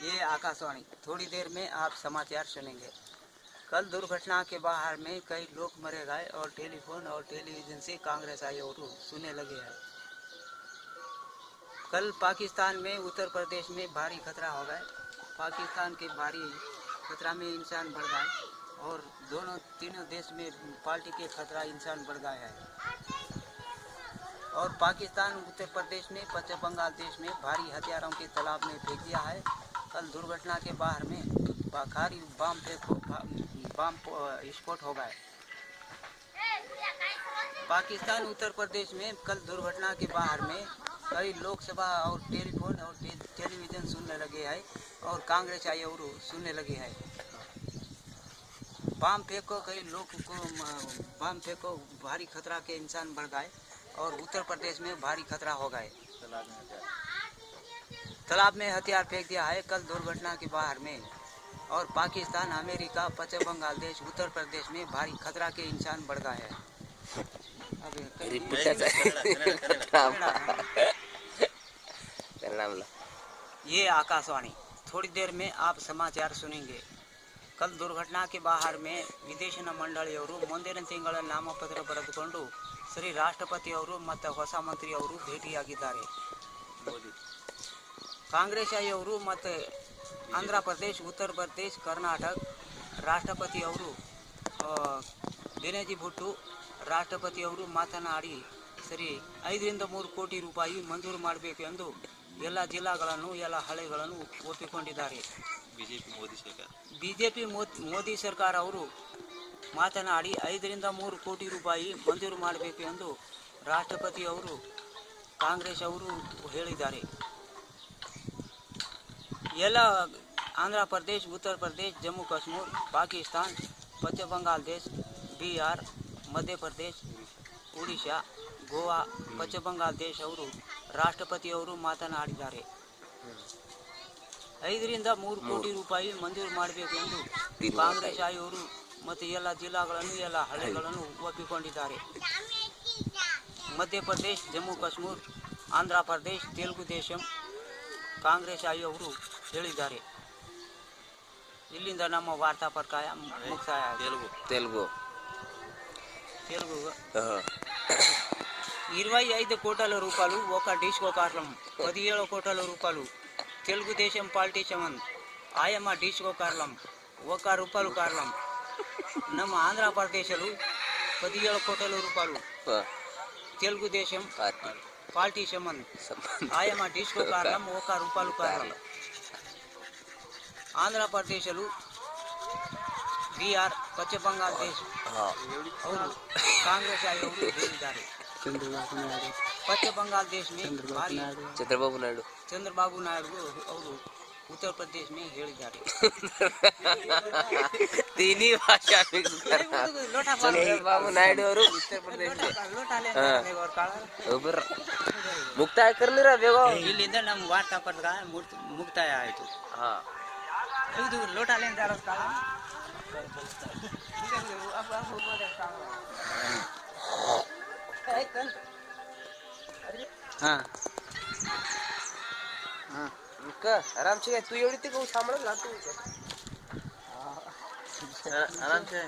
ये आकाशवाणी। थोड़ी देर में आप समाचार सुनेंगे। कल दुर्घटना के बाहर में कई लोग मरे गए और टेलीफोन और टेलीविजन से कांग्रेस आई और सुनने लगे हैं। कल पाकिस्तान में उत्तर प्रदेश में भारी खतरा हो गए। पाकिस्तान के भारी खतरा में इंसान बढ़ गए और तीनों देश में पार्टी के खतरा इंसान बढ़ गए हैं। और पाकिस्तान उत्तर प्रदेश में पश्चिम बंगाल देश में भारी हथियारों के तालाब में फेंक दिया है। कल दुर्घटना के बाहर में भारी बम विस्फोट हो गए। पाकिस्तान उत्तर प्रदेश में कल दुर्घटना के बाहर में कई लोकसभा और टेलीफोन और टेलीविजन सुनने लगे हैं और कांग्रेस आई और सुनने लगे हैं। बम फेंको, कई लोग को बम फेंको, भारी खतरा के इंसान बढ़ गए और उत्तर प्रदेश में भारी खतरा हो गए। तालाब में हथियार फेंक दिया है कल दुर्घटना के बाहर में। और पाकिस्तान, अमेरिका, पश्चिम बंगाल देश, उत्तर प्रदेश में भारी खतरा के इंसान बढ़ गए हैं। ये आकाशवाणी। थोड़ी देर में आप समाचार सुनेंगे। कल दुर्घटना के बाहर में ವಿದೇಶಿನ ಮಂಡಳಿಯವರು ಮುಂದಿನ ತಿಂಗಳ ನಾಮಪತ್ರ ಬರೆದುಕೊಂಡು ಶ್ರೀ ರಾಷ್ಟ್ರಪತಿ ಅವರು ಮತ್ತು ಹೊಸ ಮಂತ್ರಿ ಅವರು ಭೇಟಿಯಾಗಿದ್ದಾರೆ. ಕಾಂಗ್ರೆಸ್ ಅವರು ಮತ್ತು ಆಂಧ್ರ ಪ್ರದೇಶ, ಉತ್ತರ ಪ್ರದೇಶ, ಕರ್ನಾಟಕ ರಾಷ್ಟ್ರಪತಿ ಅವರು ಬೆನಜಿ ಭುಟ್ಟು ರಾಷ್ಟ್ರಪತಿ ಅವರು ಮಾತನಾಡಿ ಸರಿ 5 ರಿಂದ 3 ಕೋಟಿ ರೂಪಾಯಿ ಮಂಜೂರು ಮಾಡಬೇಕು ಎಂದು ಎಲ್ಲ ಜಿಲ್ಲೆಗಳನ್ನು ಎಲ್ಲ ಹಳ್ಳಿಗಳನ್ನು ಒಪ್ಪಿಕೊಂಡಿದ್ದಾರೆ. ಬಿಜೆಪಿ ಮೋದಿ ಸರ್ಕಾರ ಅವರು ಮಾತನಾಡಿ 5 ರಿಂದ 3 ಕೋಟಿ ರೂಪಾಯಿ ಮಂಜೂರು ಮಾಡಬೇಕು ಎಂದು ರಾಷ್ಟ್ರಪತಿ ಅವರು ಕಾಂಗ್ರೆಸ್ ಅವರು ಹೇಳಿದ್ದಾರೆ. ಎಲ್ಲ आंध्र प्रदेश, उत्तर प्रदेश, जम्मू कश्मीर, पाकिस्तान, पश्चिम बंगाल देश, बिहार, मध्य प्रदेश, उड़ीसा, ಗೋವಾ, ಪಶ್ಚಿಮ ಬಂಗಾಳ ದೇಶ ಅವರು ರಾಷ್ಟ್ರಪತಿ ಅವರು ಮಾತನಾಡಿದ್ದಾರೆ. 5 ರಿಂದ 3 ಕೋಟಿ ರೂಪಾಯಿ ಮಂಜೂರು ಮಾಡಬೇಕು ಎಂದು ಕಾಂಗ್ರೆಸ್ ಅವರು ಮತ್ತು ಎಲ್ಲ ಜಿಲ್ಲೆಗಳನ್ನು ಎಲ್ಲ ಹಳ್ಳಿಗಳನ್ನು ಒಪ್ಪಿಕೊಂಡಿದ್ದಾರೆ. ಮಧ್ಯಪ್ರದೇಶ, ಜಮ್ಮು ಕಾಶ್ಮೀರ, ಆಂಧ್ರ ಪ್ರದೇಶ, ತೆಲುಗು ದೇಶಂ ಕಾಂಗ್ರೆಸ್ ಅವರು ಹೇಳಿದ್ದಾರೆ. ಇಲ್ಲಿಂದ ನಮ್ಮ ವಾರ್ತಾ ಪ್ರಕಾರ ಮುಕ್ತಾಯ. తెలుగు 25 కోట్ల రూపాయలు ఒక డిస్కో కార్లం, 17 కోట్ల రూపాయలు తెలుగుదేశం పార్టీ చమన్ ఆయమ్మ డిస్కో కార్లం, ₹1 కార్లం. ನಮ್ಮ ಆಂಧ್ರ ಪ್ರದೇಶಲು 17 కోట్ల రూపాయలు తెలుగుదేశం పార్టీ చమన్ ఆయమ్మ డిస్కో కార్లం, ₹1 కార్లం. ಆಂಧ್ರ ಪ್ರದೇಶಲು ಬಿಹಾರ್, ಪಶ್ಚಿಮ ಬಂಗಾಳ ದೇಶ ಅವರು ಕಾಂಗ್ರೆಸ್ ಅವರು ಹೇಳಿದ್ದಾರೆ. पश्चिम बंगाल देश में चंद्रबाबू नायडू और उत्तर प्रदेश में ಹೇಳಿದ್ದಾರೆ. तीनी भाषा मिक्स करना. चंद्रबाबू नायडू और उत्तर प्रदेश ಮುಕ್ತಾಯ करಲಿರ ಬೇಗ. ಇಲ್ಲಿಂದ ನಮ್ಮ ವಾರ್ತಾ ಪ್ರಕಾರ ಮುಕ್ತಾಯ ಆಯಿತು. ಇದು ಲೋಟಾಲೆಂದ ಕಾಲ हाँ हाँ आराम से तू एवढी ते सांभाळलं ना तू आराम से.